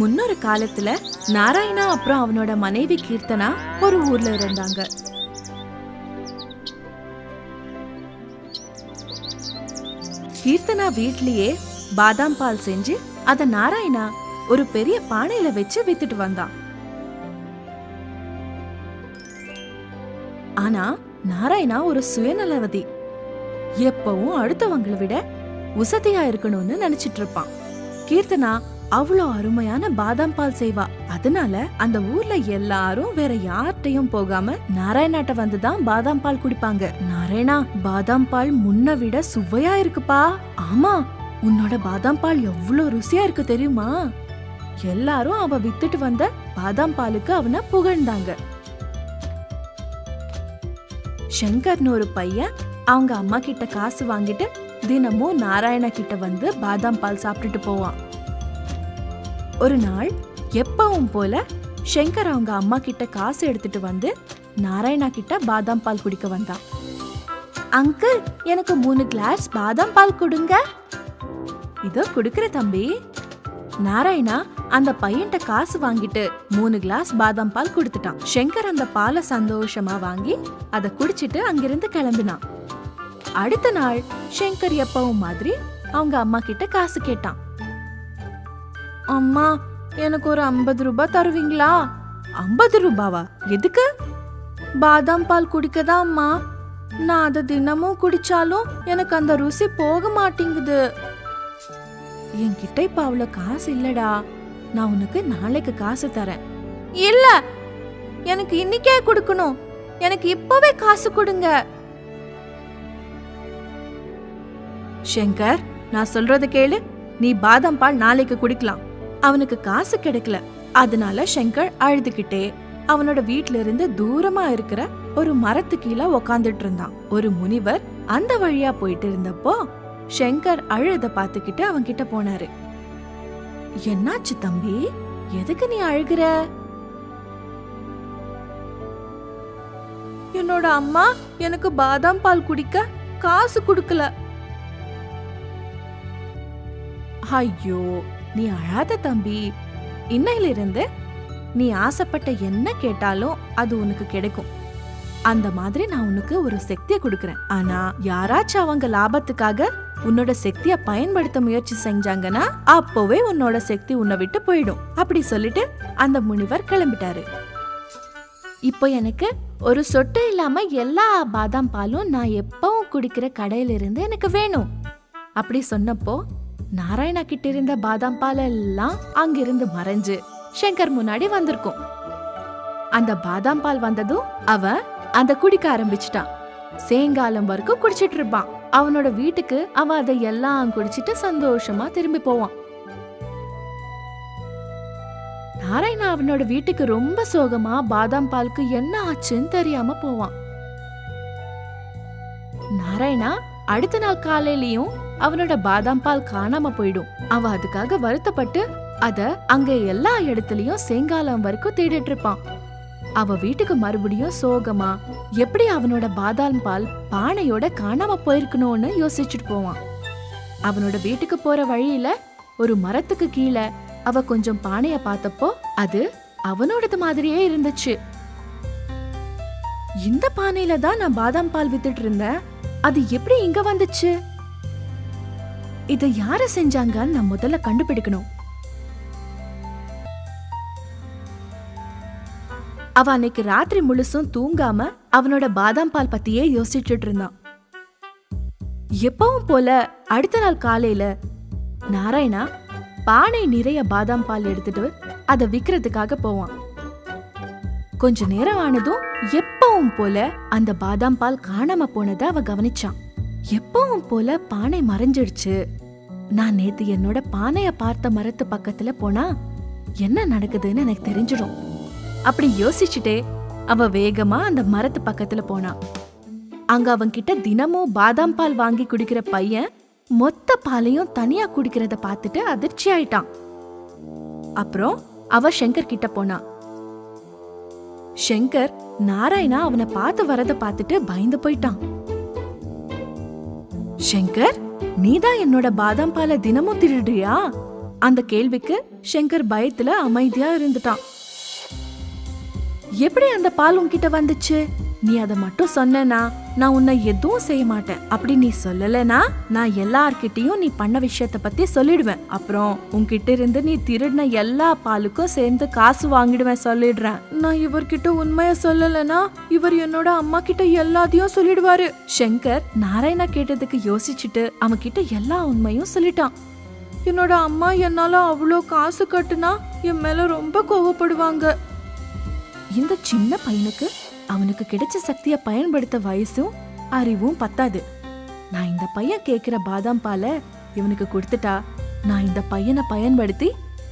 முன்னொரு காலத்துல நாராயணா அப்புறம் அவனோட மனைவி கீர்த்தனா ஒரு ஊர்ல இருந்தாங்க. கீர்த்தனா வீட்லயே பாதாம் பால் செஞ்சு அத நாராயணா ஒரு பெரிய பானையில வச்சு வித்துட்டு வந்தான். ஆனா நாராயணா ஒரு சுயநலவதி. எப்பவும் அடுத்தவங்களை விட உசதியா இருக்கணும்னு நினைச்சிட்டு இருப்பான். கீர்த்தனா அவ்வளோ அருமையான பாதாம் பால் செய்வா. அதனால அந்த ஊர்ல எல்லாரும் வேற யார்கிட்டயும் போகாம நாராயணாட்ட வந்துதான் பாதாம் பால் குடிப்பாங்க. நாராயணா, பாதாம் பால் முன்ன விட சுவையா இருக்குப்பா. ஆமா, உன்னோட பாதாம் பால் எவ்வளவு ருசியா இருக்கு தெரியுமா? எல்லாரும் அவ வித்துட்டு வந்த பாதாம் பாலுக்கு அவனை புகழ்ந்தாங்க. சங்கர்னு ஒரு பையன் அவங்க அம்மா கிட்ட காசு வாங்கிட்டு தினமும் நாராயண கிட்ட வந்து பாதாம் பால் சாப்பிட்டுட்டு போவான். ஒரு நாள் எப்பவும் போல சங்கர் அவங்க அம்மா கிட்ட காசு எடுத்துட்டு வந்து நாராயணா கிட்ட பாதாம் பால் குடிக்க வந்தான். அங்கிள், எனக்கு 3 கிளாஸ் பாதாம் பால் கொடுங்க. இதோ குடுக்கிற தம்பி. நாராயணா அந்த பையன்ட்ட காசு வாங்கிட்டு 3 கிளாஸ் பாதாம் பால் கொடுத்துட்டான். சங்கர் அந்த பாலை சந்தோஷமா வாங்கி அதை குடிச்சிட்டு அங்கிருந்து கிளம்பினான். அடுத்த நாள் சங்கர் எப்பவும் மாதிரி அவங்க அம்மா கிட்ட காசு கேட்டான். அம்மா, எனக்கு ஒரு 50 ரூபாய் தருவீங்களா? 50 ரூபாவா? எதுக்கு? பாதாம் பால் குடிக்கதான் அம்மா. நான் அதை தினமும் குடிச்சாலும் எனக்கு அந்த ருசி போக மாட்டேங்குது. என்கிட்ட இப்ப அவ்வளவு காசு இல்லடா. நான் உனக்கு நாளைக்கு காசு தரேன். இல்ல, எனக்கு இன்னைக்கே கொடுக்கணும். எனக்கு இப்பவே காசு கொடுங்க. சங்கர், நான் சொல்றத கேளு. நீ பாதாம் பால் நாளைக்கு குடிக்கலாம். அவனுக்கு காசு கிடைக்கல. அதனால சங்கர் அழுதுகிட்டே அவனோட வீட்ல இருந்து தூரமா இருக்கிற ஒரு மரத்து கீழே உக்காந்துட்டு இருந்தான். ஒரு முனிவர் அந்த வழியா போயிட்டு இருந்தப்போ சங்கர் அழுத பாத்துக்கிட்டு அவன் கிட்ட போனாரு. என்னாச்சு தம்பி? எதுக்கு நீ அழுகுற? என்னோட அம்மா எனக்கு பாதாம் பால் குடிக்க காசு கொடுக்கல. ஐயோ, நீ அழாத தம்பி. இன்னையிலிருந்து நீ ஆசைப்பட்ட என்ன கேட்டாலும் அது உனக்கு கிடைக்கும். அந்த மாதிரி நான் உனக்கு ஒரு சக்தியை கொடுக்கறேன். ஆனா யாராச்சும் அவங்க லாபத்துக்காக உன்னோட சக்தியை பயன்படுத்த முயற்சி செஞ்சாங்கன்னா அப்பவே உன்னோட சக்தி உன்னை விட்டு போயிடும். அப்படி சொல்லிட்டு அந்த முனிவர் கிளம்பிட்டாரு. இப்போ எனக்கு ஒரு சொட்டு இல்லாம எல்லா பாதாம் பாலும் நான் எப்பவும் குடிக்கிற கடையில இருந்து எனக்கு வேணும். அப்படி சொன்னப்போ நாராயணா கிட்ட இருந்த பாதாம் பால் எல்லாம் அங்கிருந்து மறைஞ்சு சங்கர் முன்னாடி வந்திருக்கும். அந்த பாதாம் பால் வந்ததும் அவன் அந்த குடிக்க ஆரம்பிச்சிட்டான். சேங்காலம் வரைக்கும் குடிச்சிட்டு இருப்பான். அவனோட வீட்டுக்கு அவன் அதை எல்லாம் குடிச்சிட்டு சந்தோஷமா திரும்பி போவான். நாராயணா அவனோட வீட்டுக்கு ரொம்ப சோகமா பாதாம் பாலுக்கு என்ன ஆச்சுன்னு தெரியாம போவான். நாராயணா அடுத்த நாள் காலையிலயும் அவனோட பாதாம் பால் காணாம போயிடும். அவ அதுக்காக வருத்தப்பட்டு அத அங்க எல்லா இடத்துலயும் சேங்காலம் வரைக்கும் தேடிட்டு இருப்பான். அவ வீட்டுக்கு மறுபடியும் சோகமா எப்படி அவனோட பாதாம் பால் பானையோட காணாம போயிருக்கணும்னு யோசிச்சுட்டு போவான். அவனோட வீட்டுக்கு போற வழியில ஒரு மரத்துக்கு கீழே அவ கொஞ்சம் பானைய பார்த்தப்போ அது அவனோடது மாதிரியே இருந்துச்சு. இந்த பானையில தான் நான் பாதாம் பால் வித்துட்டு இருந்தேன். அது எப்படி இங்க வந்துச்சு? இதை யாரு செஞ்சாங்கன்னு நான் முதல்ல கண்டுபிடிக்கணும். அவ அன்னைக்கு ராத்திரி முழுசும் தூங்காம அவனோட பாதாம் பால் பத்தியே யோசிச்சுட்டு இருந்தான். எப்பவும் போல அடுத்த நாள் காலையில நாராயணா பானை நிறைய பாதாம் பால் எடுத்துட்டு அதை விக்கிறதுக்காக போவான். கொஞ்ச நேரம் ஆனதும் எப்பவும் போல அந்த பாதாம் பால் காணாம போனதை அவ கவனிச்சான். எப்பவும் போல பானை மறைஞ்சிடுச்சு. நான் நேத்து என்னோட பானைய பார்த்த மரத்து பக்கத்துல போனா என்ன நடக்குதுன்னு எனக்கு தெரிஞ்சிடும். அப்படி யோசிச்சுட்டே அவ வேகமா அந்த மரத்து பக்கத்துல போனா. அங்க அவன் கிட்ட தினமும் பாதாம் பால் வாங்கி குடிக்கிற பையன் மொத்த பாலையும் தனியா குடிக்கிறத பார்த்துட்டு அதிர்ச்சி ஆயிட்டான். அப்புறம் அவ சங்கர் கிட்ட போனா. சங்கர் நாராயணா அவனை பார்த்து வரத பார்த்துட்டு பயந்து போயிட்டான். சங்கர், நீதான் என்னோட பாதாம் பாலை தினமும் திருடுறியா? அந்த கேள்விக்கு சங்கர் பயத்துல அமைதியா இருந்துட்டான். எப்படி அந்த பால் உன்கிட்ட வந்துச்சு? நீ அத மட்டும் சொன்னா நான் உன்னை எதுவும் செய்ய மாட்டேன். அப்படி நீ சொல்லலனா நான் எல்லார்கிட்டயும் நீ பண்ண விஷயத்த பத்தி சொல்லிடுவேன். அப்புறம் உன்கிட்ட இருந்து நீ திருடின எல்லா பாலுக்கும் சேர்ந்து காசு வாங்கிடுவேன் சொல்லிடுறேன். நான் இவர்கிட்ட உண்மைய சொல்லலனா இவர் என்னோட அம்மா கிட்ட எல்லாத்தையும் சொல்லிடுவாரு. சங்கர் நாராயணா கேட்டதுக்கு யோசிச்சுட்டு அவன் கிட்ட எல்லா உண்மையும் சொல்லிட்டான். என்னோட அம்மா என்னால அவ்வளோ காசு கட்டுனா என் மேல ரொம்ப கோவப்படுவாங்க. இந்த சின்ன பையனுக்கு அவனுக்கு கிடைச்ச சக்தியை பயன்படுத்த வயசும் அறிவும் பத்தாது. நான் இந்த பையன் கேக்குற பாதாம் பாலை இவனுக்கு கொடுத்துட்டா நான் இந்த பையனை பயன்படுத்தி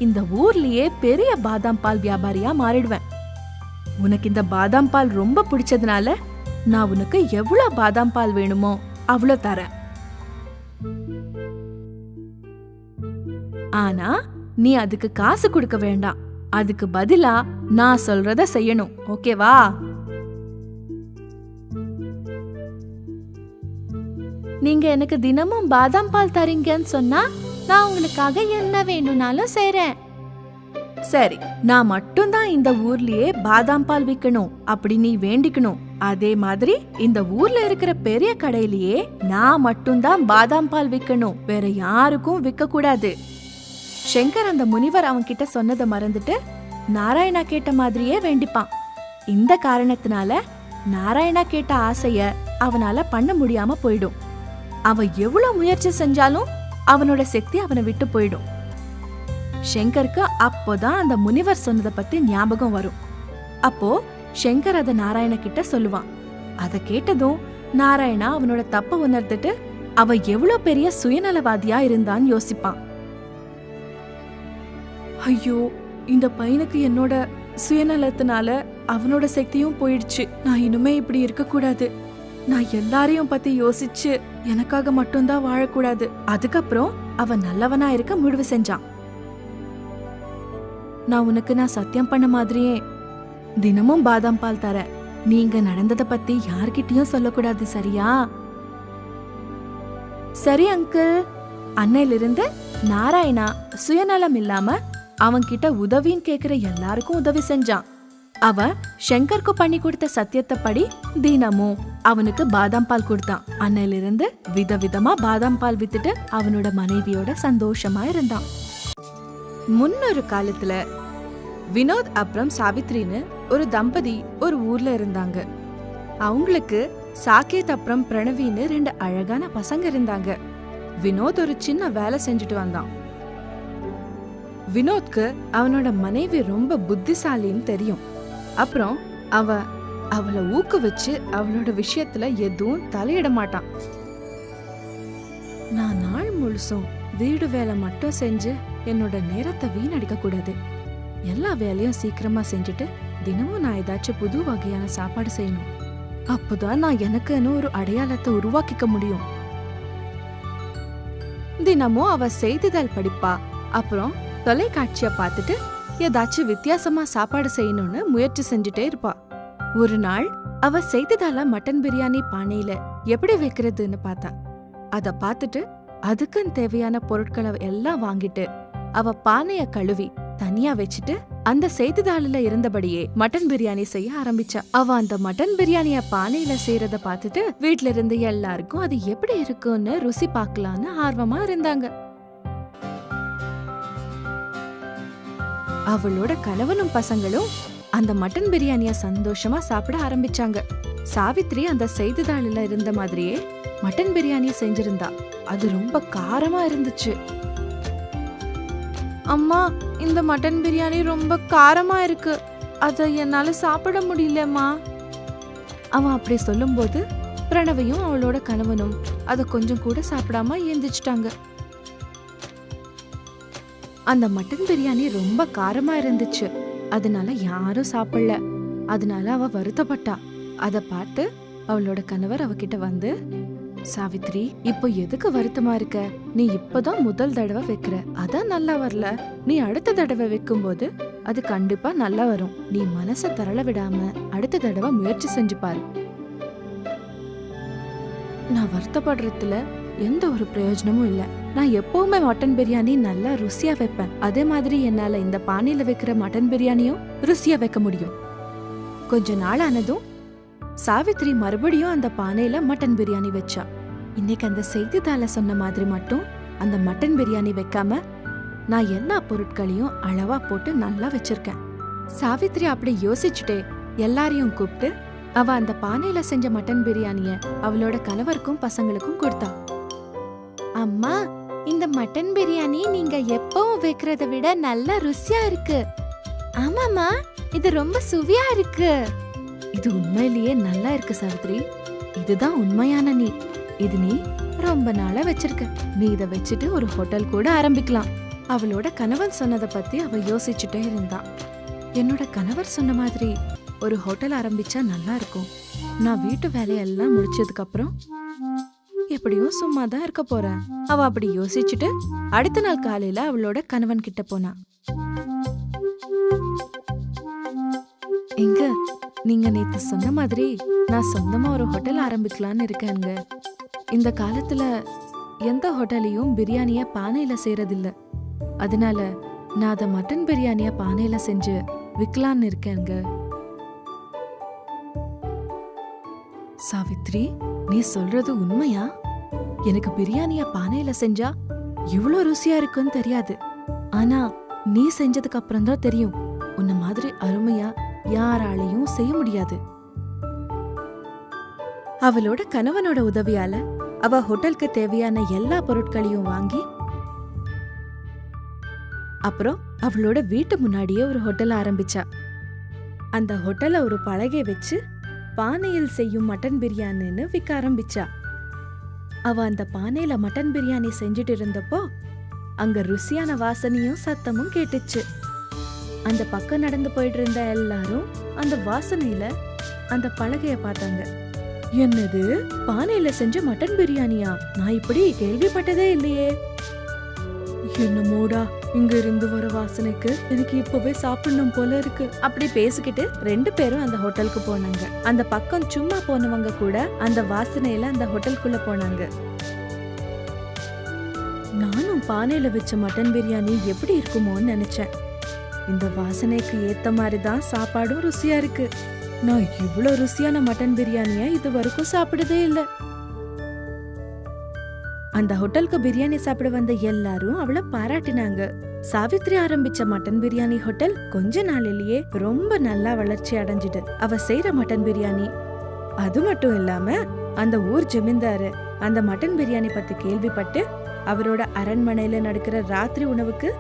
இந்த ஊர்லயே பெரிய பாதாம் பால் வியாபாரியா மாறிடுவேன். உனக்கு இந்த பாதாம் பால் ரொம்ப பிடிச்சதுனால நான் உனக்கு எவ்வளவு பாதாம் பால் வேணுமோ அவ்வளோ தரேன். ஆனா நீ அதுக்கு காசு கொடுக்க வேண்டாம். அதுக்கு பதிலா நான் சொல்றத செய்யணும். ஓகேவா? நீங்க எனக்கு தினமும் பாதாம் பால் தரீங்கன்னு சொன்னா நான் உங்களுக்காக என்ன வேணும்னாலும் செய்றேன். சரி, நான் மட்டும்தான் இந்த ஊர்லயே பாதாம் பால் விக்கணும் அப்படி நீ வேண்டிக்கணும். அதே மாதிரி இந்த ஊர்ல இருக்கிற பெரிய கடையிலேயே நான் மட்டும்தான் பாதாம் பால் விக்கணும், வேற யாருக்கும் விற்க கூடாது. சங்கர் அந்த முனிவர் அவன் கிட்ட சொன்னதை மறந்துட்டு நாராயணா கேட்ட மாதிரியே வேண்டிப்பான். இந்த காரணத்தினால நாராயணா கேட்ட ஆசைய அவனால பண்ண முடியாம போயிடும். அவன் எவ்வளவு முயற்சி செஞ்சாலும் அவனோட சக்தி அவனை விட்டு போயிடும். சங்கருக்கு அப்போதான் அந்த முனிவர் சொன்னதை பத்தி ஞாபகம் வரும். அப்போ சங்கர் அத நாராயண கிட்ட சொல்லுவான். அத கேட்டதும் நாராயணா அவனோட தப்ப உணர்ந்துட்டு அவ எவ்வளவு பெரிய சுயநலவாதியா இருந்தான்னு யோசிப்பான். ஐயோ, இந்த பையனுக்கு என்னோட சுயநலத்தினால அவனோட சக்தியும் போயிடுச்சு. நான் இனிமே இப்படி இருக்க கூடாது. நான் எல்லாரையும் பத்தி யோசிச்சு எனக்காக மட்டும்தான் வாழக்கூடாது. அதுக்கப்புறம் அவன் நல்லவனா இருக்க முடிவு செஞ்சான். நான் சத்தியம் பண்ண மாதிரியே தினமும் பாதாம் பால் தரேன். நீங்க நடந்ததை பத்தி யார்கிட்டயும் சொல்லக்கூடாது, சரியா? சரி அங்கிள். அன்னையிலிருந்து நாராயணா சுயநலம் இல்லாம அவன்கிட்ட உதவின்னு கேக்குற எல்லாருக்கும் உதவி செஞ்சான். அவன் சங்கருக்கு பண்ணி கொடுத்த சத்தியத்தை படி தினமும் அவனுக்கு பாதாம் பால் கொடுத்தான். அன்னையிலிருந்து விதவிதமா பாதாம் பால் வித்துட்டு அவனோட மனைவியோட சந்தோஷமா இருந்தான். முன்னொரு காலத்துல வினோத் அப்புறம் சாவித்ரின்னு ஒரு தம்பதி ஒரு ஊர்ல இருந்தாங்க. அவங்களுக்கு சாகேத் அப்புறம் பிரணவின்னு 2 அழகான பசங்க இருந்தாங்க. வினோத் ஒரு சின்ன வேலை செஞ்சுட்டு வந்தான். வினோத்க்கு அவனோட மனைவி ரொம்ப புத்திசாலின்னு தெரியும். அப்புறம் அவளை ஊக்குவிச்சு அவளோட விஷயத்துல எதுவும் தலையிட மாட்டான். நான் நாள் முழுசும் வீடு வேலை மட்டும் செஞ்சு என்னோட நேரத்தை வீணடிக்க கூடாது. எல்லா வேலையும் சீக்கிரமா செஞ்சுட்டு தினமும் நான் ஏதாச்சும் புது வகையான சாப்பாடு செய்யணும். அப்போதான் நான் எனக்குன்னு ஒரு அடையாளத்தை உருவாக்கிக்க முடியும். தினமும் அவ செய்தித்தாள் படிப்பா. அப்புறம் தொலைக்காட்சிய பார்த்துட்டு ஏதாச்சும் வித்தியாசமா சாப்பாடு செய்யணும்னு முயற்சி செஞ்சுட்டே இருப்பா. ஒரு நாள் அவ செய்தித்தாள மட்டன் பிரியாணி பானையில எப்படி வைக்கிறதுன்னு பார்த்தா. அத பார்த்துட்டு அதுக்குன்னு தேவையான பொருட்களை எல்லாம் வாங்கிட்டு அவ பானைய கழுவி தனியா வச்சுட்டு அந்த செய்தித்தாளில இருந்தபடியே மட்டன் பிரியாணி செய்ய ஆரம்பிச்சா. அவ அந்த மட்டன் பிரியாணிய பானையில செய்யறத பார்த்துட்டு வீட்ல இருந்து எல்லாருக்கும் அது எப்படி இருக்குன்னு ருசி பார்க்கலான்னு ஆர்வமா இருந்தாங்க. அவளோட கணவனும் பசங்களும் அந்த மட்டன் பிரியாணிய சந்தோஷமா சாப்பிட ஆரம்பிச்சாங்க. சாவித்ரி அந்த செய்தித்தாளில இருந்த மாதிரியே மட்டன் பிரியாணி செஞ்சிருந்தா. அது ரொம்ப காரமா இருந்துச்சு. அம்மா, இந்த மட்டன் பிரியாணி ரொம்ப காரமா இருக்கு, அத என்னால சாப்பிட முடியலம்மா. அவன் அப்படி சொல்லும்போது பிரணவியும் அவளோட கணவனும் அத கொஞ்சம் கூட சாப்பிடாம எந்திரிச்சிட்டாங்க. அந்த மட்டன் பிரியாணி ரொம்ப காரமா இருந்துச்சு. அதனால யாரும் சாப்பிடல. அதனால அவ வருத்தப்பட்டா. அத பார்த்து அவளோட கணவர் அவகிட்ட வந்து, சாவித்ரி, இப்போ எதுக்கு வருத்தமா இருக்க? நீ இப்பதான் முதல் தடவை வைக்கிற, அதான் நல்லா வரல. நீ அடுத்த தடவை வைக்கும் போது அது கண்டிப்பா நல்லா வரும். நீ மனச தரள விடாம அடுத்த தடவை முயற்சி செஞ்சு பாரு. நான் வருத்தப்படுறதுல எந்த ஒரு பிரயோஜனமும் இல்ல. நான் எப்பவுமே மட்டன் பிரியாணி நல்லா ருசியா வைப்பேன். அதே மாதிரி என்னால இந்த பானையில வைக்கிற மட்டன் பிரியாணியும் ருசியா வைக்க முடியும். கொஞ்ச நாள் ஆனதும் சாவித்ரி மறுபடியும் அந்த பானையில மட்டன் பிரியாணி வச்சா. இன்னைக்கு அந்த செய்தித்தாள சொன்ன மாதிரி மட்டும் அந்த மட்டன் பிரியாணி வைக்காம நான் எல்லா பொருட்களையும் அளவா போட்டு நல்லா வச்சிருக்கேன். சாவித்ரி அப்படி யோசிச்சுட்டே எல்லாரையும் கூப்பிட்டு அவ அந்த பானையில செஞ்ச மட்டன் பிரியாணிய அவளோட கணவருக்கும் பசங்களுக்கும் கொடுத்தா. அம்மா, இந்த மட்டன் பிரியாணி நீங்க எப்பவும் வைக்கிறத விட நல்லா ருசியா இருக்கு. ஆமாமா, இது ரொம்ப சுவையா இருக்கு. இது உண்மையிலேயே நல்லா இருக்கு சாவித்ரி. இதுதான் உண்மையான நீ. இது நீ ரொம்ப நாளா வச்சிருக்க. நீ இத வச்சுட்டு ஒரு ஹோட்டல் கூட ஆரம்பிக்கலாம். அவளோட கணவன் சொன்னதை பத்தி அவ யோசிச்சுட்டே இருந்தா. என்னோட கணவர் சொன்ன மாதிரி ஒரு ஹோட்டல் ஆரம்பிச்சா நல்லா இருக்கும். நான் வீட்டு வேலையெல்லாம் முடிச்சதுக்கு அப்புறம் எப்படியும் சும்மா தான் இருக்க போறேன். அவ அப்படி யோசிச்சுட்டு அடுத்த நாள் காலையில அவளோட கணவன் கிட்ட போனா. எங்க நீங்க நேத்து சொன்ன மாதிரி நான் சொந்தமா ஒரு ஹோட்டல் ஆரம்பிக்கலான்னு இருக்கேங்க. இந்த காலத்துல எந்த ஹோட்டலையும் பிரியாணிய பானையில செய்யறதில்ல. அதனால நான் அத மட்டன் பிரியாணிய பானையில செஞ்சு விக்கலான்னு இருக்கேங்க. சாவித்ரி, நீ சொல்றது உண்மையா? எனக்கு பிரியாணிய பானையில செஞ்சா இவ்ளோ ருசியா இருக்குன்னு தெரியாது. ஆனா நீ செஞ்சதுக்கு அப்புறம் தான் தெரியும், உன்ன மாதிரி அருமையா யாராலையும் செய்ய முடியாது. அவளோட கணவனோட உதவியால அவ ஹோட்டலுக்கு தேவையான எல்லா பொருட்களையும் வாங்கி அப்புறம் அவளோட வீட்டு முன்னாடியே ஒரு ஹோட்டல் ஆரம்பிச்சா. அந்த ஹோட்டல்ல ஒரு பலகை வச்சு பானையில் செய்யும் மட்டன் பிரியாணின்னு விற்க ஆரம்பிச்சா. அவ அந்த பானையில மட்டன் பிரியாணி செஞ்சுட்டு இருந்தப்போ அங்க ருசியான வாசனையும் சத்தமும் கேட்டுச்சு. அந்த பக்கம் நடந்து போயிட்டு இருந்த எல்லாரும் அந்த வாசனையில அந்த பலகைய பார்த்தாங்க. என்னது, பானையில செஞ்ச மட்டன் பிரியாணியா? நான் இப்படி கேள்விப்பட்டதே இல்லையே. என்னமோடா, இங்க இருந்து வர வாசனைக்கு எனக்கு இப்பவே சாப்பிடணும் போல இருக்கு. அப்படி பேசிக்கிட்டு 2 பேரும் அந்த ஹோட்டலுக்கு போனாங்க. அந்த பக்கம் சும்மா போனவங்க கூட அந்த வாசனையில அந்த ஹோட்டலுக்குள்ள போனாங்க. நானும் பானையில வச்ச மட்டன் பிரியாணி எப்படி இருக்குமோன்னு நினைச்சேன். இந்த வாசனைக்கு ஏத்த மாதிரிதான் சாப்பாடும் ருசியா இருக்கு. நான் இவ்வளவு ருசியான மட்டன் பிரியாணிய இது வரைக்கும் சாப்பிடதே இல்ல. அந்த ஹோட்டலுக்கு பிரியாணி சாப்பிட வந்த எல்லாரும் அவளை பாராட்டினாங்க. சாவித்ரி ஆரம்பிச்ச மட்டன் பிரியாணி ஹோட்டல் கொஞ்ச நாளிலேயே ரொம்ப நல்லா வளர்ச்சி அடைஞ்சிட்டு அவ செய்யற மட்டன் பிரியாணி. அது மட்டும் இல்லாம அந்த ஊர் ஜமீன்தாரு அந்த மட்டன் பிரியாணி பத்தி கேள்விப்பட்டு அவரோட அரண்மனையில நடக்கிற ராத்திரி உணவுக்கு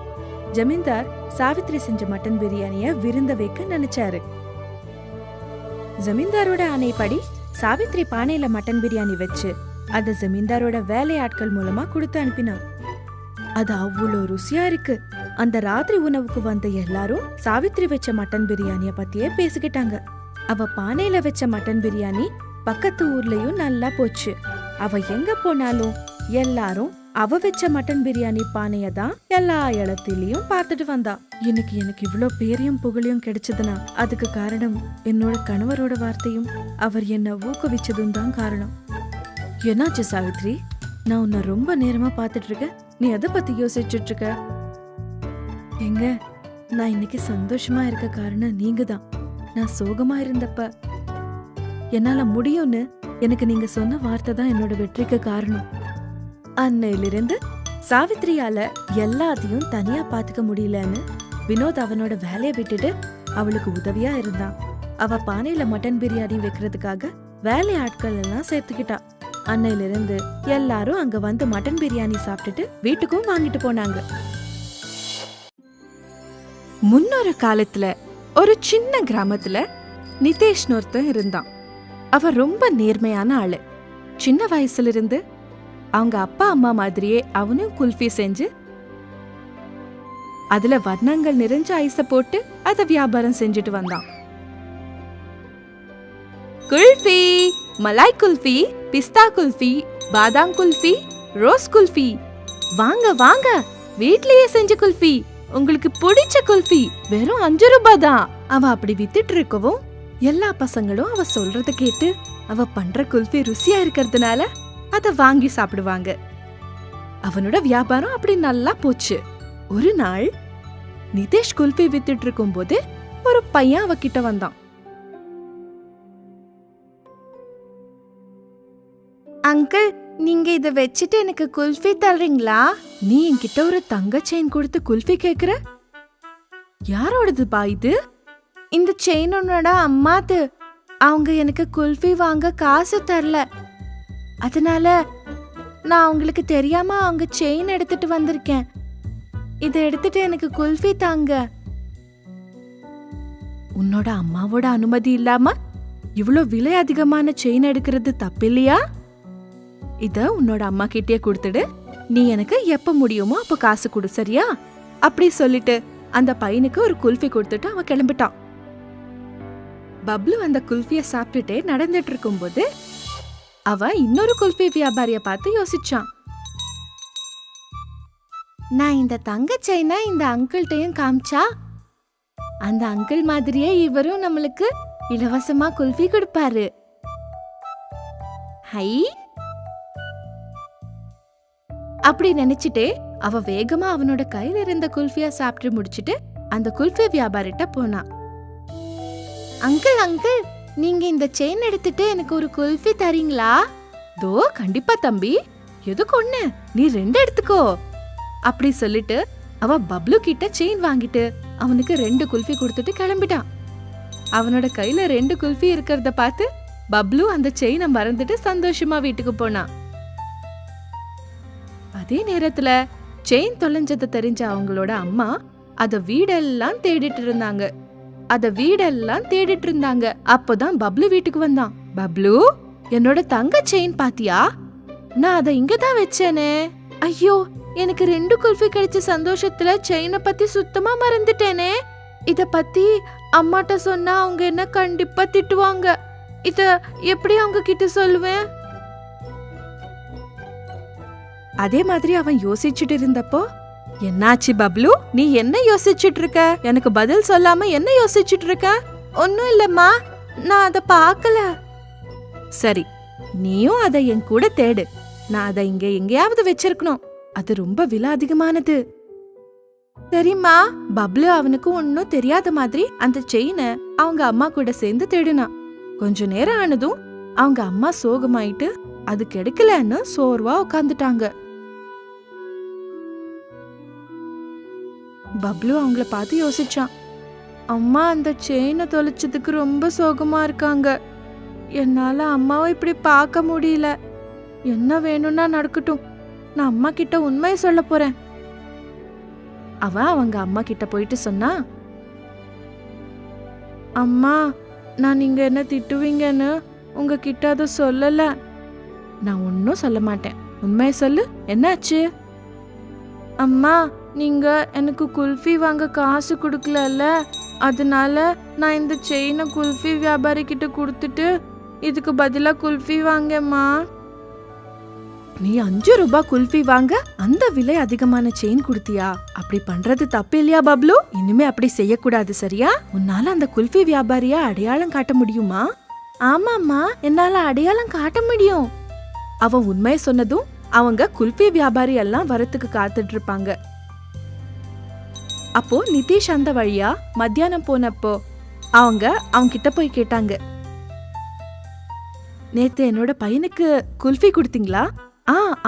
ஜமீன்தார் சாவித்ரி செஞ்ச மட்டன் பிரியாணிய விருந்த வைக்க நினைச்சாரு. ஜமீன்தாரோட ஆணைப்படி சாவித்ரி பானையில மட்டன் பிரியாணி வச்சு அத ஜமீன்தாரோட வேலையாட்கள் மூலமா கொடுத்து அனுப்பினா. அது அவ்வளோ ருசியா இருக்கு. அந்த ராத்திரி உணவுக்கு வந்த எல்லாரும் சாவித்ரி வச்ச மட்டன் பிரியாணிய பத்தியே பேசிக்கிட்டாங்க. அவ பானையில வச்ச மட்டன் பிரியாணி பக்கத்து ஊர்லயும் நல்லா போச்சு. அவ எங்க போனாலும் எல்லாரும் அவ வச்ச மட்டன் பிரியாணி பானைய தான் எல்லா இடத்திலயும் பார்த்துட்டு வந்தா. எனக்கு இவ்ளோ பேரையும் புகழையும் கிடைச்சதுன்னா அதுக்கு காரணம் என்னோட கணவரோட வார்த்தையும் அவர் என்ன ஊக்குவிச்சதும் தான் காரணம். என்னாச்சு சாவித்ரி? நான் உன்னை ரொம்ப நேரமா பாத்துட்டு இருக்க. நீ எதை பத்தி யோசிச்சுட்டு இருக்க? எங்க, நான் இன்னைக்கு சந்தோஷமா இருக்க காரணம் நீங்க தான். நான் சோகமா இருந்தப்ப என்னால முடியும்னு எனக்கு நீங்க சொன்ன வார்த்தை தான் என்னோட வெற்றிக்கு காரணம். அன்னையிலிருந்து சாவித்ரியால எல்லாத்தையும் தனியா பாத்துக்க முடியலன்னு வினோத் அவனோட வேலையை விட்டுட்டு அவளுக்கு உதவியா இருந்தான். அவ பானையில மட்டன் பிரியாணி வைக்கிறதுக்காக வேலை ஆட்கள் எல்லாம் சேர்த்துக்கிட்டா. அன்னையிலிருந்து எல்லாரும் அங்க வந்து மட்டன் பிரியாணி சாப்பிட்டுட்டு வீட்டுக்கும் வாங்கிட்டு போனாங்க. முன்னொரு காலத்துல ஒரு சின்ன கிராமத்துல நிதேஷ்னு ஒருத்தன் இருந்தான். அவ ரொம்ப நேர்மையான ஆளு. சின்ன வயசுல இருந்து அவங்க அப்பா அம்மா மாதிரியே அவனும் குல்ஃபி செஞ்சு அதுல வர்ணங்கள் நிறைஞ்ச ஐஸ போட்டு அத வியாபாரம் செஞ்சுட்டு வந்தான். குல்ஃபி, மலாய் குல்ஃபி, பிஸ்தா குல்ஃபி, பாதாம் குல்ஃபி, ரோஸ் குல்ஃபி, வாங்க வாங்க, வீட்லயே செஞ்ச குல்ஃபி, உங்களுக்கு பிடிச்ச குல்ஃபி வெறும் 5 ரூபாய் தான். அவ அப்படி வித்துட்டு இருக்கவும் எல்லா பசங்களும் அவ சொல்றத கேட்டு அவ பண்ற குல்ஃபி ருசியா இருக்கிறதுனால அத வாங்கி சாப்பிடுவாங்க. அவனோட வியாபாரம் அப்படி நல்லா போச்சு. ஒரு நாள் நிதேஷ் குல்ஃபி வித்துட்டு இருக்கும் போது ஒரு பையன் அவகிட்ட வந்தான். அங்கிள், நீங்க இத வச்சுட்டு எனக்கு குல்ஃபி தர்றீங்களா? நீ என்கிட்ட ஒரு தங்க செயின் கொடுத்து குல்ஃபி கேக்குற? யாரோடதுப்பா இது? இந்த செயின் உன்னோட அம்மாது. அவங்க எனக்கு குல்ஃபி வாங்க காசு தரல, அதனால நான் உங்களுக்கு தெரியாம அவங்க செயின் எடுத்துட்டு வந்திருக்கேன். இதை எடுத்துட்டு எனக்கு குல்ஃபி தாங்க. உன்னோட அம்மாவோட அனுமதி இல்லாம இவ்ளோ விலை அதிகமான செயின் எடுக்கிறது தப்பில்லையா? இத உன்னோட அம்மா கிட்டே கொடுத்துடு. நீ எனக்கு எப்ப முடியுமோ அப்ப காசு கொடு, சரியா? அப்படி சொல்லிட்டு அந்த பையனுக்கு ஒரு குல்ஃபி கொடுத்துட்டு அவன் கிளம்பிட்டான். பப்ளு அந்த குல்ஃபிய சாப்பிட்டுட்டே நடந்துட்டு இருக்கும்போது அவன் இன்னொரு குல்ஃபி வியாபாரிய பார்த்து யோசிச்சான். நான் இந்த தங்க செயினை இந்த அங்கிள்கிட்டையும் காமிச்சா அந்த அங்கிள் மாதிரியே இவரும் நம்மளுக்கு இலவசமா குல்ஃபி கொடுப்பாரு. ஹை, அப்படி நினைச்சிட்டே அவ வேகமா அவனோட கையில இருந்த குல்ஃபியா சாப்பிட்டு முடிச்சிட்டு அந்த குல்ஃபி வியாபாரிட்ட போனான். அங்கிள் அங்கிள், நீங்க இந்த செயின் எடுத்துட்டு எனக்கு ஒரு குல்ஃபி தரீங்களா? தோ கண்டிப்பா தம்பி, எதுக்கு ஒண்ணு, நீ 2 எடுத்துக்கோ. அப்படி சொல்லிட்டு அவ பப்ளு கிட்ட செயின் வாங்கிட்டு அவனுக்கு 2 குல்ஃபி கொடுத்துட்டு கிளம்பிட்டான். அவனோட கையில 2 குல்ஃபி இருக்கிறத பார்த்து பப்ளு அந்த செயினை மறந்துட்டு சந்தோஷமா வீட்டுக்கு போனான். அதே நேரத்துல செயின் தொலைஞ்சதை தெரிஞ்ச அவங்களோட அம்மா அத வீடெல்லாம் தேடிட்டு இருந்தாங்க. அப்போதான் பப்ளு வீட்டுக்கு வந்தான். பப்ளு, என்னோட தங்க செயின் பாத்தியா? நான் அதை இங்கதான் வச்சேனே. ஐயோ, எனக்கு 2 குல்ஃபி கிடைச்ச சந்தோஷத்துல செயினை பத்தி சுத்தமா மறந்துட்டேனே. இத பத்தி அம்மாட்ட சொன்னா அவங்க என்ன கண்டிப்பா திட்டுவாங்க. இத எப்படி அவங்க கிட்ட சொல்லுவேன்? அதே மாதிரி அவன் யோசிச்சுட்டு இருந்தப்போ, என்னாச்சு பப்ளு, நீ என்ன யோசிச்சுட்டு இருக்க? எனக்கு பதில் சொல்லாம என்ன யோசிச்சுட்டு இருக்க? ஒன்னும் இல்லம்மா, நான் அத பார்க்கல. சரி, நீயும் அதை என் கூட தேடு. நான் அதை இங்க எங்கேயாவது வச்சிருக்கணும். அது ரொம்ப விலை அதிகமானது. தெரியுமா? பப்ளு அவனுக்கு ஒன்னும் தெரியாத மாதிரி அந்த செயினை அவங்க அம்மா கூட சேர்ந்து தேடுனான். கொஞ்ச நேரம் ஆனதும் அவங்க அம்மா சோகமாயிட்டு அது கிடைக்கலன்னு சோர்வா உட்காந்துட்டாங்க. பப்ளு அவங்கள பார்த்து யோசிச்சான். அம்மா அந்த செயினை தொலைச்சதுக்கு ரொம்ப சோகமா இருக்காங்க. என்னால அம்மாவை இப்படி பார்க்க முடியல. என்ன வேணும்னா நடக்கட்டும், நான் அம்மா கிட்ட உண்மையை சொல்ல போறேன். அவன் அவங்க அம்மா கிட்ட போயிட்டு சொன்னா, அம்மா, நான் நீங்க என்ன திட்டுவீங்கன்னு உங்ககிட்ட அதை சொல்லல. நான் ஒன்னும் சொல்ல மாட்டேன், உண்மையை சொல்லு, என்னாச்சு? அம்மா, நீங்க எனக்கு குல்ஃபி வாங்க காசு கொடுக்கல, அதனால நான் இந்த செயினை குல்ஃபி வியாபாரி கிட்ட கொடுத்துட்டு இதுக்கு பதிலா குல்ஃபி வாங்கம்மா. நீ 5 ரூபாய் குல்ஃபி வாங்க அந்த விலை அதிகமான செயின் கொடுத்தியா? அப்படி பண்றது தப்பு இல்லையா பப்ளு? இனிமே அப்படி செய்யக்கூடாது, சரியா? உன்னால அந்த குல்ஃபி வியாபாரியா அடையாளம் காட்ட முடியுமா? ஆமாம்மா, என்னால அடையாளம் காட்ட முடியும். அவன் உண்மையை சொன்னதும் அவங்க குல்ஃபி வியாபாரி எல்லாம் வரத்துக்கு காத்துட்டு இருப்பாங்க. அப்போ நிதிஷ் அந்த வழியா மத்தியானம் போனப்போ அவங்க கிட்ட போய் கேட்டாங்க, நேத்து என்னோட பையனுக்கு குல்ஃபி கொடுத்தீங்களா?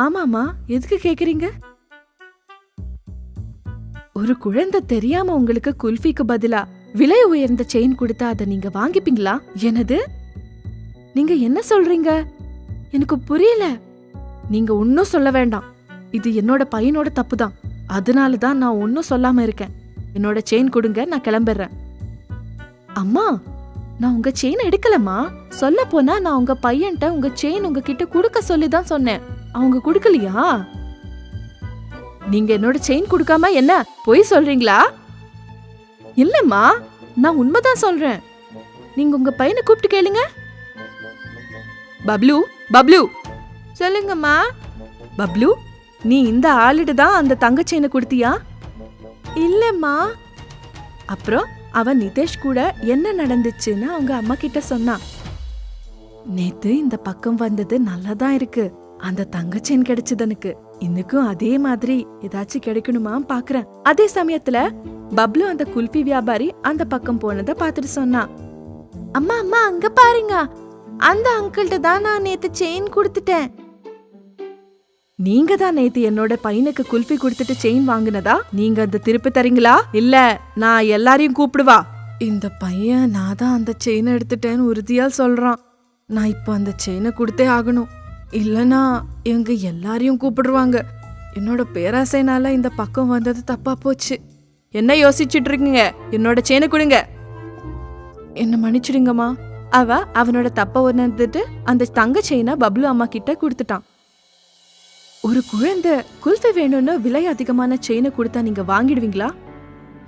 ஆமாமா, எதுக்கு கேக்குறீங்க? ஒரு குழந்தை தெரியாம உங்களுக்கு குல்ஃபிக்கு பதிலா விலை உயர்ந்த செயின் கொடுத்தா அதை நீங்க வாங்கிப்பீங்களா? என்னது? நீங்க என்ன சொல்றீங்க? எனக்கு புரியல. நீங்க ஒன்னும் சொல்ல வேண்டாம். இது என்னோட பையனோட தப்பு தான். அதனாலதான் நான் ஒன்னும் சொல்லாம இருக்கேன். என்னோட செயின் கொடுங்க, நான் கிளம்பிடுறேன். அம்மா, நான் உங்க செயின் எடுக்கலமா. சொல்ல போனா நான் உங்க பையன்ட்ட உங்க செயின் உங்ககிட்ட கொடுக்க சொல்லிதான் சொன்னேன். அவங்க கொடுக்கலையா? நீங்க என்னோட செயின் கொடுக்காம என்ன பொய் சொல்றீங்களா? இல்லம்மா, நான் உண்மைதான் சொல்றேன். நீங்க உங்க பையனை கூப்பிட்டு கேளுங்க. பப்ளு, பப்ளு, சொல்லுங்கம்மா. பப்ளு, நீ இந்த ஆளுட்டு தான் அந்த தங்க செயினை கொடுத்தியா? இல்லம்மா. அப்புறம் அவன் நிதேஷ் கூட என்ன நடந்துச்சுன்னு அவங்க அம்மா கிட்ட சொன்னான். நேத்து இந்த பக்கம் வந்தது நல்லாதான் இருக்கு, அந்த தங்க செயின் கிடைச்சது எனக்கு. இன்னைக்கும் அதே மாதிரி ஏதாச்சும் கிடைக்கணுமா பாக்குறேன். அதே சமயத்துல பப்ளு அந்த குல்ஃபி வியாபாரி அந்த பக்கம் போனதை பார்த்துட்டு சொன்னா, அம்மா அம்மா அங்க பாருங்க, அந்த அங்கிள்கிட்ட தான் நான் நேத்து செயின் கொடுத்துட்டேன். நீங்க தான் நேத்து என்னோட பையனுக்கு குல்ஃபி கொடுத்துட்டு செயின் வாங்குனதா? நீங்க அந்த திருப்பி தரீங்களா? இல்ல நான் எல்லாரையும் கூப்பிடுவா. இந்த பையன் நான் தான் அந்த செயினை எடுத்துட்டேன்னு உறுதியா சொல்றான். நான் இப்போ அந்த செயினை கொடுத்தே ஆகணும், இல்லனா இவங்க எல்லாரையும் கூப்பிடுவாங்க. என்னோட பேராசைனால இந்த பக்கம் வந்தது தப்பா போச்சு. என்ன யோசிச்சுட்டு இருக்கீங்க? என்னோட செயினை கொடுங்க. என்ன மன்னிச்சிடுங்கம்மா. அவனோட தப்ப உணர்ந்துட்டு அந்த தங்க செயினை பப்ளு அம்மா கிட்ட கொடுத்துட்டான். ஒரு குழந்தை குல்ஃபி வேணும்னு விலை அதிகமான செயினை கொடுத்தா நீங்க வாங்கிடுவீங்களா?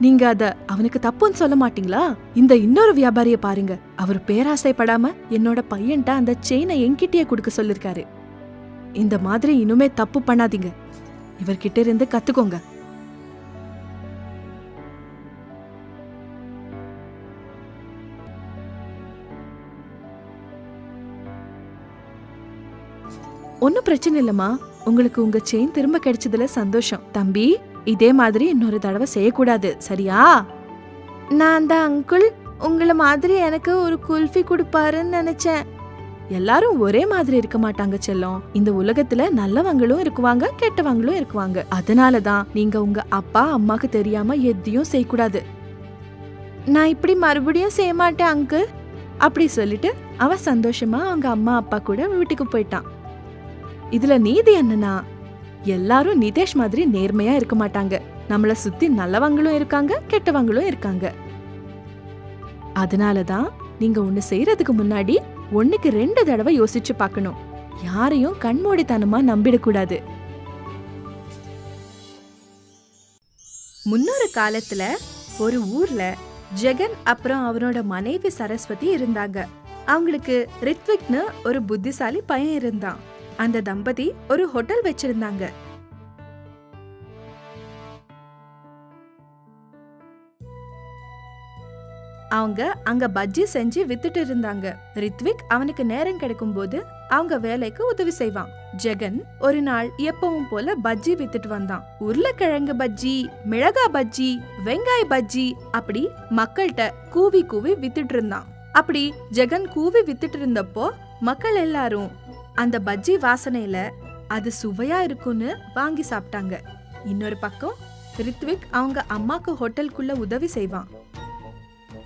நீங்க அத அவனுக்கு தப்புன்னு சொல்ல மாட்டீங்களா? இந்த இன்னொரு வியாபாரிய பாருங்க, அவர் பேராசைப்படாம என்னோட பையன்ட்ட அந்த செயினை என்கிட்டயே கொடுக்க சொல்லிருக்காரு. இந்த மாதிரி இனிமே தப்பு பண்ணாதீங்க, இவர்கிட்ட இருந்து கத்துக்கோங்க. ஒன்னும் பிரச்சனை இல்லம்மா, உங்களுக்கு உங்க செயின் திரும்ப கிடைச்சதுல சந்தோஷம். தம்பி, இதே மாதிரி இன்னொரு தடவை செய்யக்கூடாது, சரியா? நான் அந்த அங்கிள் உங்கள மாதிரி எனக்கு ஒரு குல்ஃபி கொடுப்பாருன்னு நினைச்சேன். எல்லாரும் ஒரே மாதிரி இருக்க மாட்டாங்க செல்லம். இந்த உலகத்துல நல்லவங்களும் இருக்குவாங்க, கெட்டவங்களும் இருக்குவாங்க. அதனாலதான் நீங்க உங்க அப்பா அம்மாக்கு தெரியாம எதையும் செய்யக்கூடாது. நான் இப்படி மறுபடியும் செய்ய மாட்டேன் அங்கிள், அப்படி சொல்லிட்டு அவன் சந்தோஷமா அவங்க அம்மா அப்பா கூட வீட்டுக்கு போயிட்டான். இதுல நீதி என்னன்னா, எல்லாரும் நிதேஷ் மாதிரி நேர்மையா இருக்க மாட்டாங்க. நம்மள சுத்தி நல்லவங்களும் இருக்காங்க, கெட்டவங்களும் இருக்காங்க. அதனாலதான் நீங்க ஒண்ணு செய்யறதுக்கு முன்னாடி 1க்கு 2 தடவை யோசிச்சு பார்க்கணும். யாரையும் கண்மூடித்தனமா நம்பிடக்கூடாது. முன்னொரு காலத்துல ஒரு ஊர்ல ஜெகன் அப்புறம் அவரோட மனைவி சரஸ்வதி இருந்தாங்க. அவங்களுக்கு ரித்விக்னு ஒரு புத்திசாலி பையன் இருந்தான். அந்த தம்பதி ஒரு ஹோட்டல் வச்சிருந்தாங்க. அவங்க அங்க பஜ்ஜி செஞ்சு வித்துட்டு இருந்தாங்க. ரித்விக் அவனுக்கு நேரம் கிடைக்கும் போது அவங்க வேலைக்கு உதவி செய்வான். ஜெகன் ஒரு நாள் எப்பவும் போல பஜ்ஜி வித்துட்டு வந்தான். உருளைக்கிழங்கு பஜ்ஜி, மிளகா பஜ்ஜி, வெங்காய பஜ்ஜி, அப்படி மக்கள்கிட்ட கூவி கூவி வித்துட்டு இருந்தான். அப்படி ஜெகன் கூவி வித்துட்டு இருந்தப்போ மக்கள் எல்லாரும் அந்த பஜ்ஜி வாசனையில அது சுவையா இருக்குன்னு வாங்கி சாப்பிட்டாங்க. இன்னொரு பக்கம் ரித்விக் அவங்க அம்மாக்கு ஹோட்டலுக்குள்ள உதவி செய்வான்.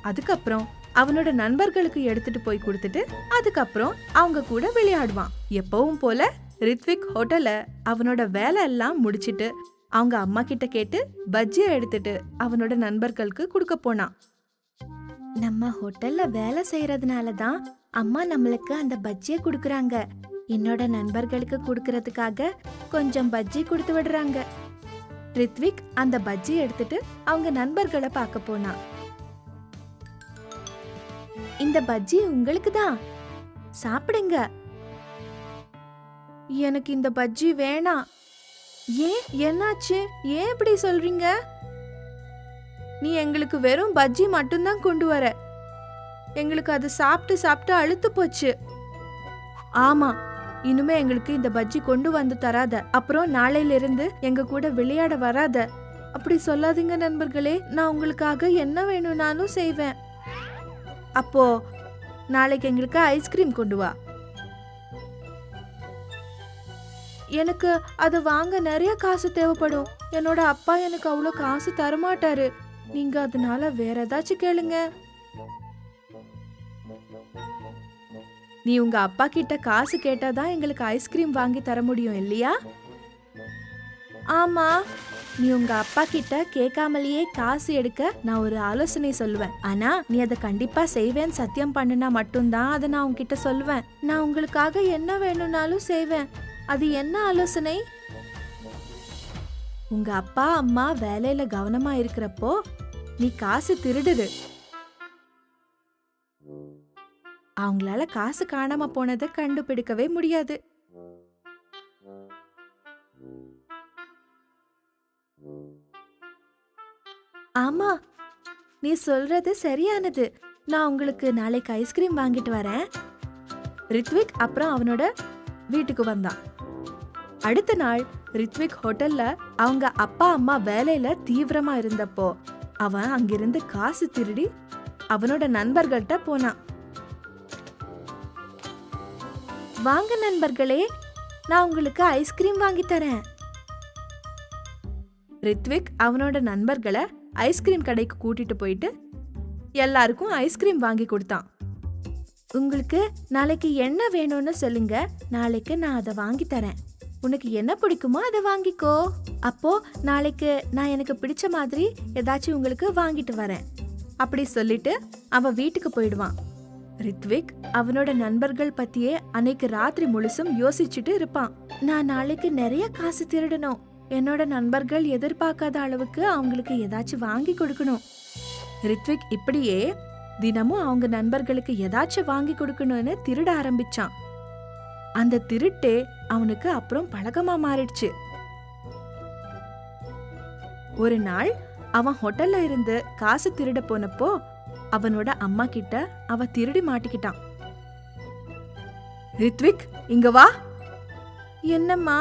அதுக்கப்புறம் அவனோட நண்பர்களுக்கு எடுத்துட்டு போய் கொடுத்துட்டு அதுக்கப்புறம் அவங்க கூட விளையாடுவான். எப்பவும் போல ரித்விக் ஹோட்டல அவனோட வேலை எல்லாம் முடிச்சிட்டு அவங்க அம்மா கிட்ட கேட்டு பஜ்ஜியை எடுத்துட்டு அவனோட நண்பர்களுக்கு கொடுக்க போனான். நம்ம ஹோட்டல்ல வேலை செய்யறதுனாலதான் அம்மா நம்மளுக்கு அந்த பஜ்ஜியை கொடுக்கறாங்க. என்னோட நண்பர்களுக்கு கொடுக்கறதுக்காக கொஞ்சம் பஜ்ஜி கொடுத்து விடுறாங்க. ரித்விக் அந்த பஜ்ஜி எடுத்துட்டு அவங்க நண்பர்களை பார்க்க போனான். இந்த பஜ்ஜி உங்களுக்கு தான், சாப்பிடுங்க. எனக்கு இந்த பஜ்ஜி வேணாம். ஏன், என்னாச்சு? ஏன் இப்படி சொல்றீங்க? நீ எங்களுக்கு வெறும் பஜ்ஜி மட்டும்தான் கொண்டு வர. எங்களுக்கு அது சாப்பிட்டு சாப்பிட்டு அழுத்து போச்சு. ஆமா, இனிமே எங்களுக்கு இந்த பஜ்ஜி கொண்டு வந்து தராத. அப்புறம் நாளையில இருந்து எங்க கூட விளையாட வராத. அப்படி சொல்லாதீங்க நண்பர்களே, நான் உங்களுக்காக என்ன வேணும்னாலும் செய்வேன். அப்போ நாளைக்கு எங்களுக்கு ஐஸ்கிரீம் கொண்டு வா. எனக்கு அது வாங்க நிறைய காசு தேவைப்படும். என்னோட அப்பா எனக்கு அவ்வளோ காசு தரமாட்டாரு. நீங்க அதனால வேற ஏதாச்சும் கேளுங்க. நீ உங்க அப்பா கிட்ட காசு கேட்டாதான் எங்களுக்கு ஐஸ்கிரீம் வாங்கி தர முடியும் இல்லையா? ஆமா, நீ உங்க அப்பா கிட்ட கேட்காமலேயே காசு எடுக்க நான் ஒரு ஆலோசனை சொல்லுவேன். ஆனா நீ அதை கண்டிப்பா செய்வேன்னு சத்தியம் பண்ணுனா மட்டும்தான் அதை நான் உங்ககிட்ட சொல்லுவேன். நான் உங்களுக்காக என்ன வேணும்னாலும் செய்வேன். அது என்ன ஆலோசனை? உங்க அப்பா அம்மா வேலையில கவனமா இருக்கிறப்போ நீ காசு திருடுது. அவங்களால காசு காணாம போனதை கண்டுபிடிக்கவே முடியாது. ஆமா, நீ சொல்றது சரியானது. நான் உங்களுக்கு நாளைக்கு ஐஸ்கிரீம் வாங்கிட்டு வரேன். ரித்விக் அப்புறம் அவனோட வீட்டுக்கு வந்தான். அடுத்த நாள் ரித்விக் ஹோட்டல்ல அவங்க அப்பா அம்மா வேலையில தீவிரமா இருந்தப்போ அவன் அங்கிருந்து காசு திருடி அவனோட நண்பர்கள்ட்ட போனான். வாங்க நண்பர்களே, நான் உங்களுக்கு ஐஸ்கிரீம் வாங்கி தரேன். ரித்விக் அவனோட நண்பர்களை ஐஸ்கிரீம் கடைக்கு கூட்டிட்டு போயிட்டு எல்லாருக்கும் ஐஸ்கிரீம் வாங்கி கொடுத்தான். உங்களுக்கு நாளைக்கு என்ன வேணும்னு சொல்லுங்க, நாளைக்கு நான் அதை வாங்கி தரேன். உனக்கு என்ன பிடிக்குமோ அதை வாங்கிக்கோ. அப்போ நாளைக்கு நான் எனக்கு பிடிச்ச மாதிரி ஏதாச்சும் உங்களுக்கு வாங்கிட்டு வரேன். அப்படி சொல்லிட்டு அவன் வீட்டுக்கு போயிடுவான். ரித்விக் அவனோட நண்பர்கள் பத்தியே அன்னைக்கு ராத்திரி முழுசும் யோசிச்சுட்டு இருப்பான். நான் நாளைக்கு நிறைய காசு திருடணும், என்னோட நண்பர்கள் எதிர்பார்க்காத அளவுக்கு அவங்களுக்கு ஏதாச்சும் வாங்கி கொடுக்கணும். ரித்விக் இப்படியே தினமும் அவங்க நண்பர்களுக்கு ஏதாச்சும் வாங்கி கொடுக்கணும்னு திருட ஆரம்பிச்சான். அந்த திருட்டே அவனுக்கு அப்புறம் பழக்கமா மாறிடுச்சு. ஒரு நாள் அவன் ஹோட்டல்ல இருந்து காசு திருட போனப்போ அவனோட அம்மா கிட்ட அவ திருடி மாட்டிக்கிட்டான். ரித்விக், இங்க வா. என்னம்மா?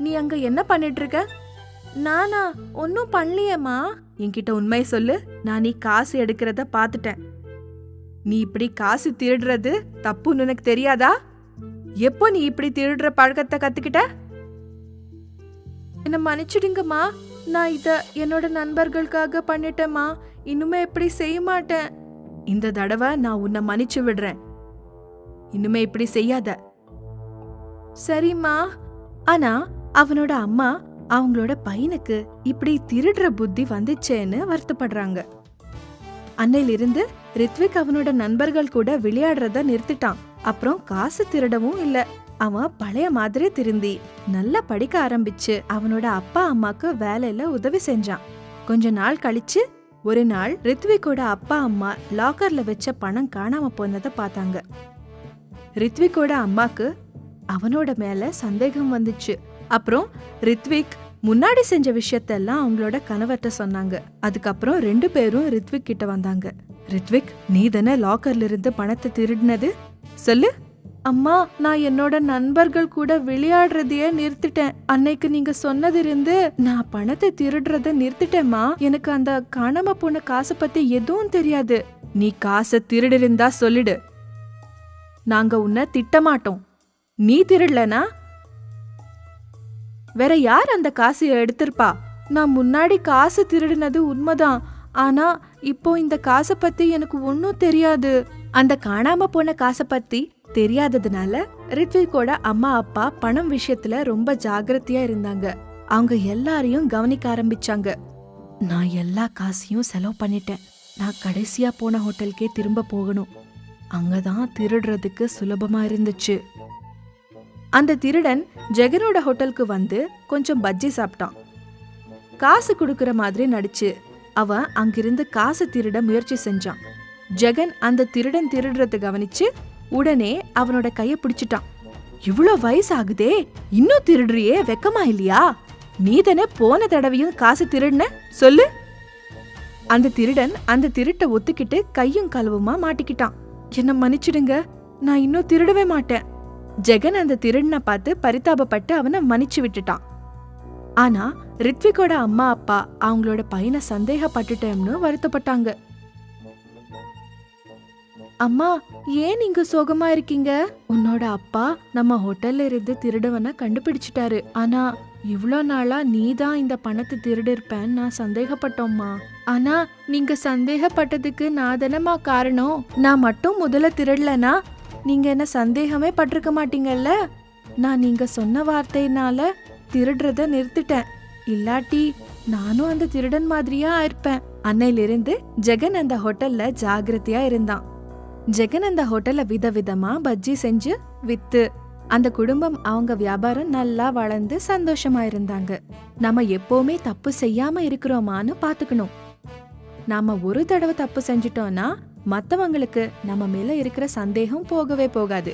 நீ அங்க என்ன பண்ணிட்டு இருக்க? நானா ஒன்னும் பண்ணலையேம்மா. என்கிட்ட உண்மையை சொல்லு, நான் நீ காசு எடுக்கிறத பாத்துட்டேன். நீ இப்படி காசு திருடுறது தப்புன்னு உனக்கு தெரியாதா? எப்போ நீ இப்படி திருடுற பழக்கத்தை கத்துக்கிட்ட? என்ன மன்னிச்சிடுங்கம்மா, நான் இத என்னோட நண்பர்களுக்காக பண்ணிட்டேம்மா. இனிமே இப்படி செய்ய மாட்டேன். இந்த தடவை நான் உன்னை மன்னிச்சு விடுறேன். இனிமே இப்படி செய்யாத. சரிம்மா. ஆனா அவனோட அம்மா அவங்களோட பையனுக்கு இப்படி திருடுற புத்தி வந்துச்சேன்னு வருத்தப்படுறாங்க. அன்னையிலிருந்து ரித்விக் அவனோட நண்பர்கள் கூட விளையாடுறத நிறுத்திட்டான். அப்புறம் காசு திருடவும் இல்ல. அவன் பழைய மாதிரி திருந்தி நல்லா படிக்க ஆரம்பிச்சு அவனோட அப்பா அம்மாக்கு வேலையில உதவி செஞ்சான். கொஞ்ச நாள் கழிச்சு ஒரு நாள் ரித்விக்கோட அப்பா அம்மா லாக்கர்ல வச்ச பணம் காணாம போனதை பார்த்தாங்க. ரித்விக்கோட அம்மாக்கு அவனோட மேல சந்தேகம் வந்துச்சு. அப்புறம் ரித்விக் முன்னாடி செஞ்ச விஷயத்தெல்லாம் அவங்களோட கணவர்கிட்ட சொன்னாங்க. அதுக்கப்புறம் 2 பேரும் ரித்விக் கிட்ட வந்தாங்க. ரித்விக், நீ தானே லாக்கர்ல இருந்து பணத்தை திருடினது? சொல்லு. அம்மா, நான் என்னோட நண்பர்கள் கூட விளையாடுறதையே நிறுத்திட்டேன். அன்னைக்கு நீங்க சொன்னது இருந்து நான் பணத்தை திருடுறத நிறுத்திட்டேம்மா. எனக்கு அந்த காணாம போன காசை பத்தி எதுவும் தெரியாது. நீ காசை திருடிருந்தா சொல்லிடு, நாங்க உன்னை திட்டமாட்டோம். நீ திருடலனா வேற யார் அந்த காசு எடுத்திருப்பா? நான் முன்னாடி காசு திருடினது உண்மைதான். ஆனா இப்போ இந்த காசை பத்தி எனக்கு ஒன்னும் தெரியாது. அந்த காணாம போன காசை பத்தி தெரியாததுனால ரித்விக்கோட அம்மா அப்பா பணம் விஷயத்துல ரொம்ப ஜாகிரதையா இருந்தாங்க. அவங்க எல்லாரையும் கவனிக்க ஆரம்பிச்சாங்க. நான் எல்லா காசையும் செலவு பண்ணிட்டேன். நான் கடைசியா போன ஹோட்டலுக்கே திரும்ப போகணும். அங்கதான் திருடுறதுக்கு சுலபமா இருந்துச்சு. அந்த திருடன் ஜெகனோட ஹோட்டலுக்கு வந்து கொஞ்சம் பஜ்ஜி சாப்பிட்டான். காசு கொடுக்கற மாதிரி நடிச்சு அவன் அங்கிருந்து காசு திருட முயற்சி செஞ்சான். ஜெகன் அந்த திருடன் திருடுறத கவனிச்சு உடனே அவனோட கைய பிடிச்சிட்டான். இவ்ளோ வயசு ஆகுதே, இன்னும் திருடுறியே, வெக்கமா இல்லையா? நீ தானே போன தடவையும் காசு திருடுன, சொல்லு. அந்த திருடன் அந்த திருட்ட ஒத்துக்கிட்டு கையும் களவுமா மாட்டிக்கிட்டான். என்ன மன்னிச்சிடுங்க, நான் இன்னும் திருடவே மாட்டேன். ஜெகன் அந்த திருடனை பார்த்து பரிதாபப்பட்டு அவனை மன்னிச்சு விட்டுட்டான். ஆனா ரித்விக்கோட அம்மா அப்பா அவங்களோட பையனை சந்தேகப்பட்டுட்டேன்னு வருத்தப்பட்டாங்க. அம்மா, ஏன் நீங்க சோகமா இருக்கீங்க? உன்னோட அப்பா நம்ம ஹோட்டல்ல இருந்து திருடவனை கண்டுபிடிச்சிட்டாரு. ஆனா இவ்ளோ நாளா நீதான் இந்த பணத்தை திருடிருப்பேன்னு நான் சந்தேகப்பட்டோம்மா. ஆனா நீங்க சந்தேகப்பட்டதுக்கு நான் தானேம்மா காரணம். நான் மட்டும் முதல்ல திருடலனா நீங்க என்ன சந்தேகமே பட்டிருக்க மாட்டீங்கல்ல. நான் நீங்க சொன்ன வார்த்தையினால திருடுறத நிறுத்திட்டேன். இல்லாட்டி நானும் அந்த திருடன் மாதிரியா ஆயிருப்பேன். அன்னையிலிருந்து ஜெகன் அந்த ஹோட்டல்ல ஜாகிரதையா இருந்தான். ஜெகன் அந்த ஹோட்டல்ல விதவிதமா பஜ்ஜி செஞ்சு வித்து அந்த குடும்பம் அவங்க வியாபாரம் நல்லா வளர்ந்து சந்தோஷமா இருந்தாங்க. நாம எப்பவுமே தப்பு செய்யாம இருக்கிறோமான்னு பாத்துக்கணும். நாம ஒரு தடவை தப்பு செஞ்சிட்டோம்னா மத்தவங்களுக்கு நம்ம மேல இருக்கிற சந்தேகம் போகவே போகாது.